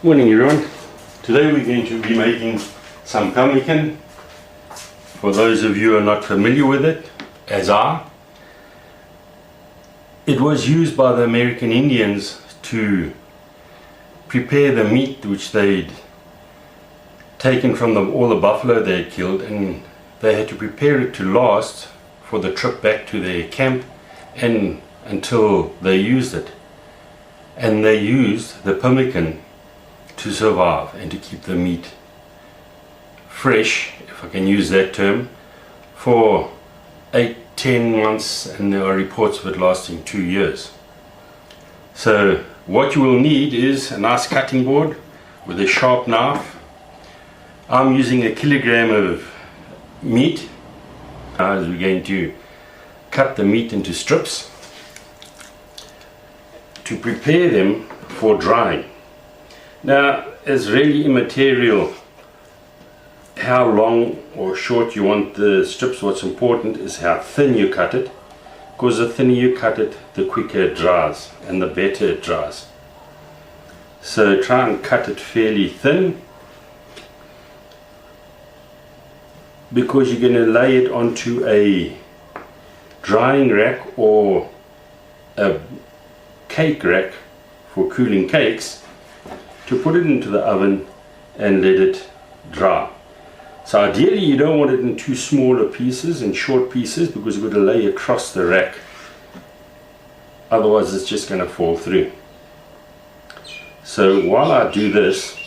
Morning everyone. Today we're going to be making some pemmican. For those of you who are not familiar with it, as it was used by the American Indians to prepare the meat which they'd taken from all the buffalo they had killed, and they had to prepare it to last for the trip back to their camp and until they used it. And they used the pemmican to survive and to keep the meat fresh, if I can use that term, for 8-10 months, and there are reports of it lasting 2 years. So what you will need is a nice cutting board with a sharp knife. I'm using 1 kilogram of meat. As we're going to cut the meat into strips to prepare them for drying. Now, it's really immaterial how long or short you want the strips. What's important is how thin you cut it, because the thinner you cut it, the quicker it dries and the better it dries. So try and cut it fairly thin, because you're going to lay it onto a drying rack or a cake rack for cooling cakes, to put it into the oven and let it dry. So ideally you don't want it in too smaller pieces and short pieces, because you've got to lay across the rack, otherwise it's just going to fall through. So while I do this,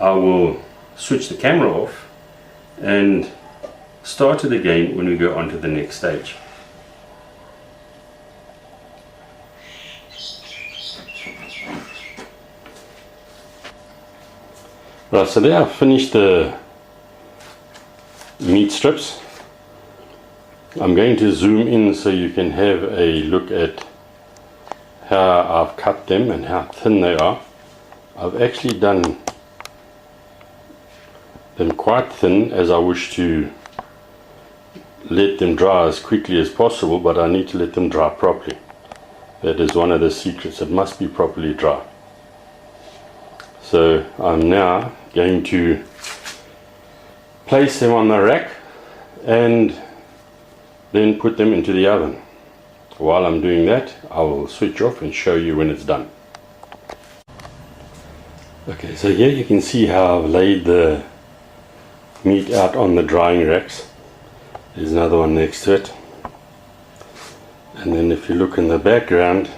I will switch the camera off and start it again when we go on to the next stage. Right, so there I've finished the meat strips. I'm going to zoom in so you can have a look at how I've cut them and how thin they are. I've actually done them quite thin, as I wish to let them dry as quickly as possible, but I need to let them dry properly. That is one of the secrets. It must be properly dry. So I'm now going to place them on the rack and then put them into the oven. While I'm doing that, I will switch off and show you when it's done. Okay, so here you can see how I've laid the meat out on the drying racks. There's another one next to it. And then if you look in the background,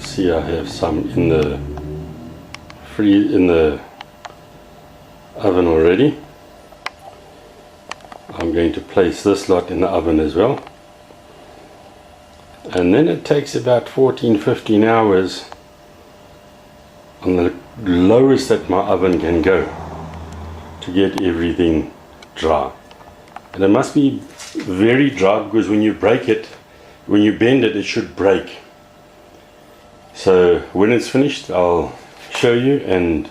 see I have some in the oven already. I'm going to place this lot in the oven as well, and then it takes about 14-15 hours on the lowest that my oven can go to get everything dry. And it must be very dry, because when you break it, when you bend it, it should break. So when it's finished, I'll show you, and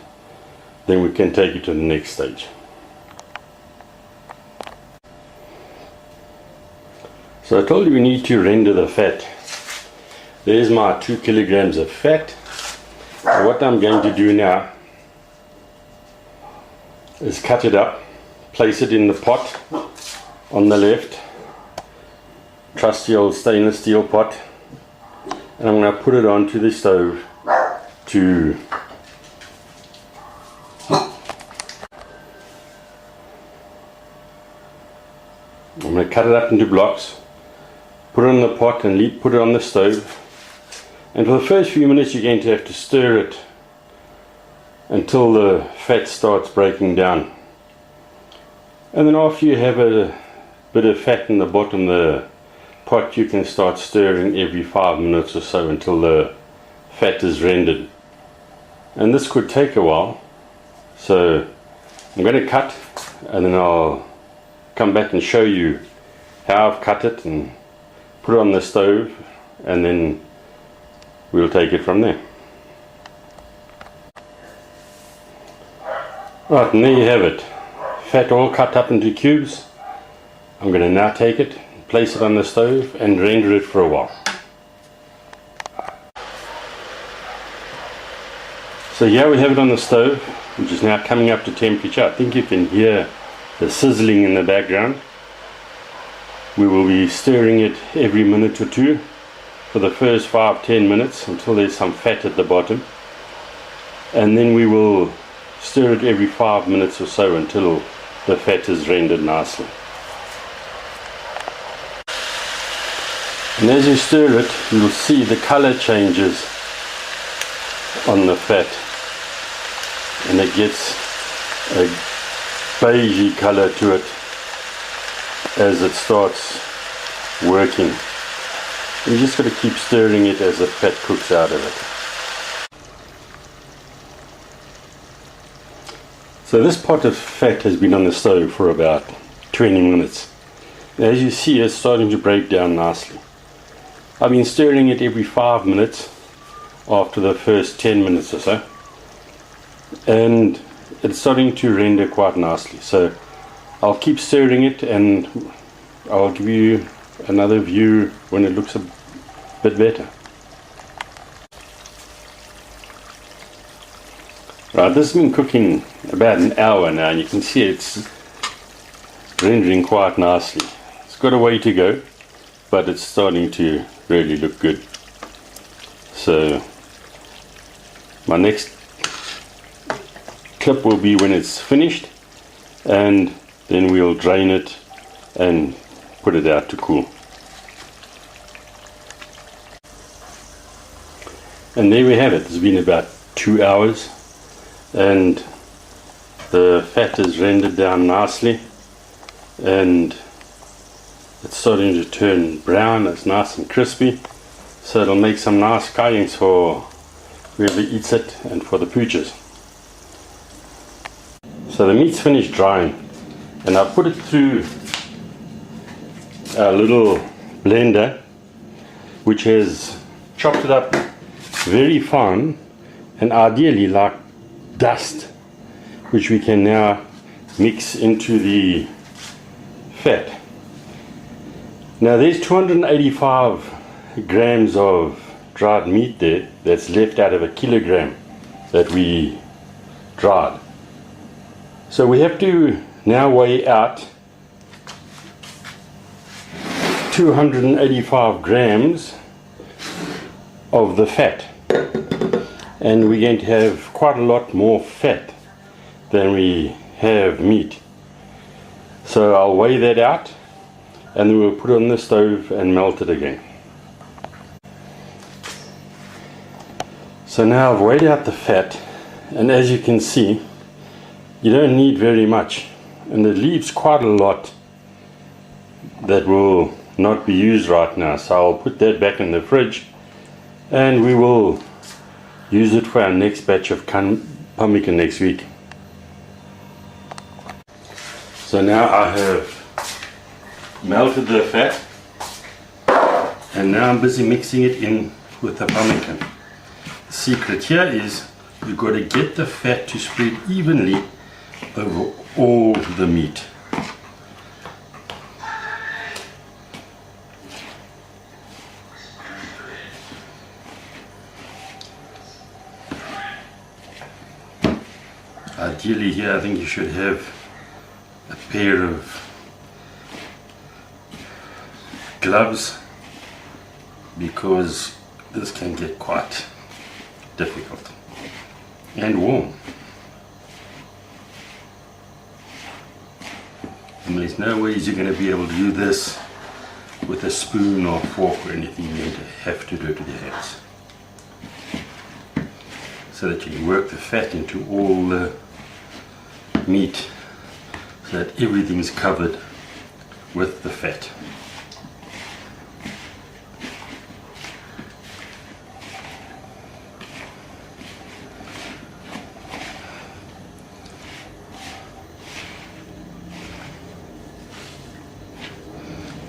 then we can take it to the next stage. So I told you we need to render the fat. There's my 2 kilograms of fat. So what I'm going to do now is cut it up, place it in the pot on the left, trusty old stainless steel pot. And I'm going to put it onto the stove to I'm going to cut it up into blocks, put it in the pot and put it on the stove. And for the first few minutes you're going to have to stir it until the fat starts breaking down. And then after you have a bit of fat in the bottom of the pot, you can start stirring every 5 minutes or so until the fat is rendered. And this could take a while, so I'm going to cut and then I'll come back and show you how I've cut it and put it on the stove, and then we'll take it from there. Right, and there you have it, fat all cut up into cubes. I'm going to now take it, place it on the stove and render it for a while. So here we have it on the stove, which is now coming up to temperature. I think you can hear the sizzling in the background. We will be stirring it every minute or two for the first 5-10 minutes until there's some fat at the bottom, and then we will stir it every 5 minutes or so until the fat is rendered nicely. And as you stir it, you'll see the color changes on the fat, and it gets a beigey color to it as it starts working. You just got to keep stirring it as the fat cooks out of it. So this pot of fat has been on the stove for about 20 minutes. As you see, it's starting to break down nicely. I've been stirring it every 5 minutes after the first 10 minutes or so, and it's starting to render quite nicely. So I'll keep stirring it and I'll give you another view when it looks a bit better. Right, this has been cooking about an hour now, and you can see it's rendering quite nicely. It's got a way to go, but it's starting to really look good. So my next clip will be when it's finished, and then we'll drain it and put it out to cool. And there we have it. It's been about 2 hours, and the fat is rendered down nicely, and it's starting to turn brown. It's nice and crispy, so it'll make some nice kayings for whoever eats it and for the pooches. So the meat's finished drying, and I've put it through a little blender which has chopped it up very fine, and ideally like dust, which we can now mix into the fat. Now there's 285 grams of dried meat there that's left out of a kilogram that we dried. So we have to now weigh out 285 grams of the fat, and we're going to have quite a lot more fat than we have meat. So I'll weigh that out, and then we'll put it on the stove and melt it again. So now I've weighed out the fat, and as you can see, you don't need very much, and it leaves quite a lot that will not be used right now. So I'll put that back in the fridge, and we will use it for our next batch of pemmican next week. So now I have melted the fat, and now I'm busy mixing it in with the pemmican. The secret here is you've got to get the fat to spread evenly over all the meat. Ideally here I think you should have a pair of gloves, because this can get quite difficult and warm. And there's no ways you're going to be able to do this with a spoon or fork or anything. You're going to have to do it with your hands, so that you can work the fat into all the meat, so that everything is covered with the fat.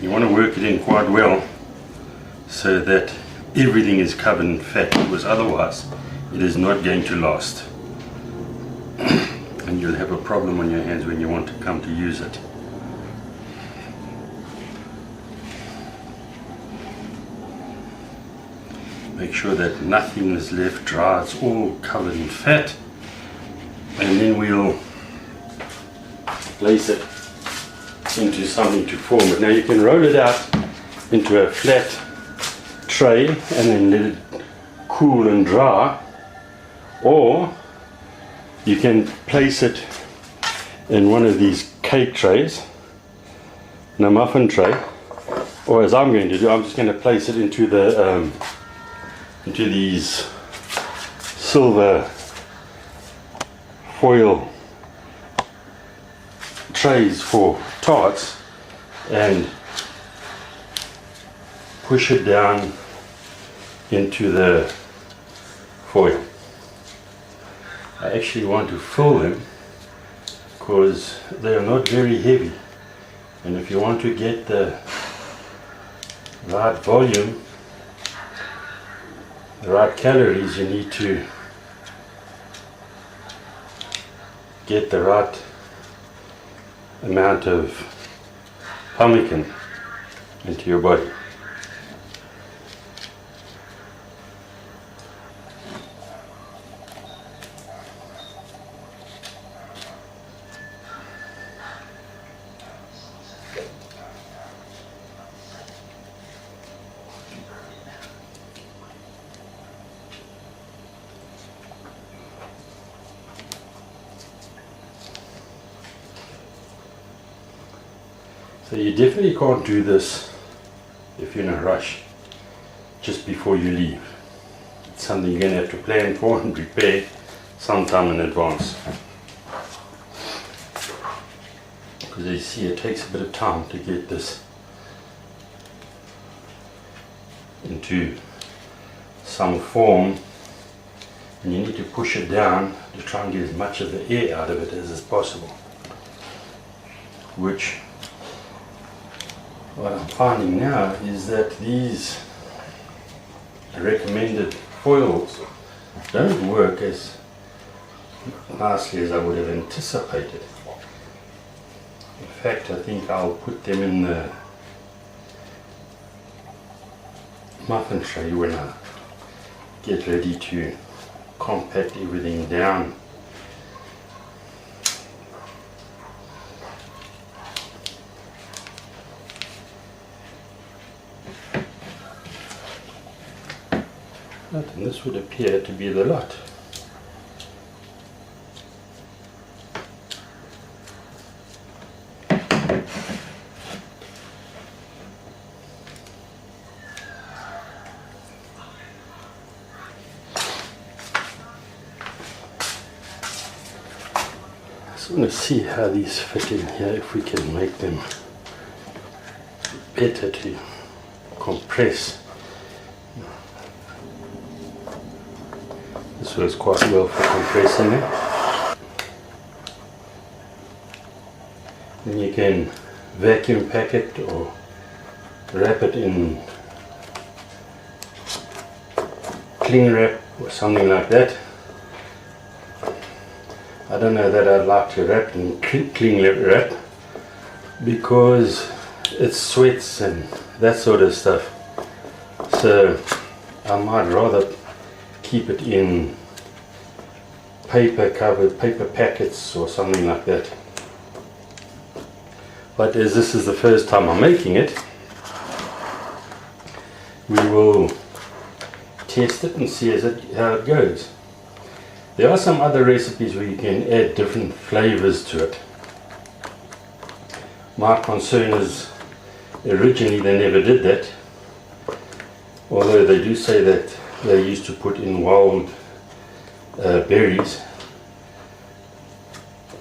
You want to work it in quite well so that everything is covered in fat, because otherwise it is not going to last. And you'll have a problem on your hands when you want to come to use it. Make sure that nothing is left dry, it's all covered in fat. And then we'll place it into something to form it. Now you can roll it out into a flat tray and then let it cool and dry, or you can place it in one of these cake trays, in a muffin tray, or as I'm going to do, I'm just going to place it into the into these silver foil trays for tarts and push it down into the foil. I actually want to fill them because they are not very heavy, and if you want to get the right volume, the right calories, you need to get the right amount of pemmican into your body. So you definitely can't do this if you're in a rush just before you leave. It's something you're going to have to plan for and prepare sometime in advance. Because you see, it takes a bit of time to get this into some form, and you need to push it down to try and get as much of the air out of it as is possible, which what I'm finding now is that these recommended foils don't work as nicely as I would have anticipated. In fact, I think I'll put them in the muffin tray when I get ready to compact everything down. And this would appear to be the lot. I just want to see how these fit in here, if we can make them better to compress. This works quite well for compressing it. Then you can vacuum pack it or wrap it in cling wrap or something like that. I don't know that I'd like to wrap in cling wrap because it sweats and that sort of stuff. So I might rather keep it in paper covered, paper packets or something like that. But as this is the first time I'm making it, we will test it and see how it goes. There are some other recipes where you can add different flavors to it. My concern is originally they never did that, although they do say that they used to put in wild berries,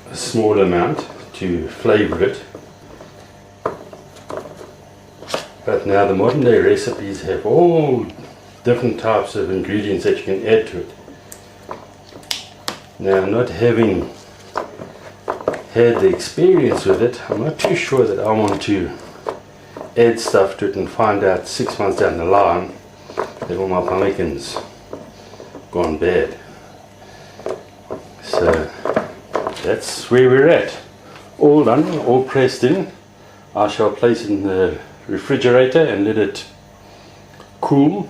a small amount to flavor it. But now the modern day recipes have all different types of ingredients that you can add to it. Now, not having had the experience with it, I'm not too sure that I want to add stuff to it and find out 6 months down the line that all my pemmican's gone bad. So that's where we're at. All done, all pressed in. I shall place it in the refrigerator and let it cool,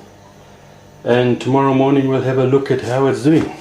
and tomorrow morning we'll have a look at how it's doing.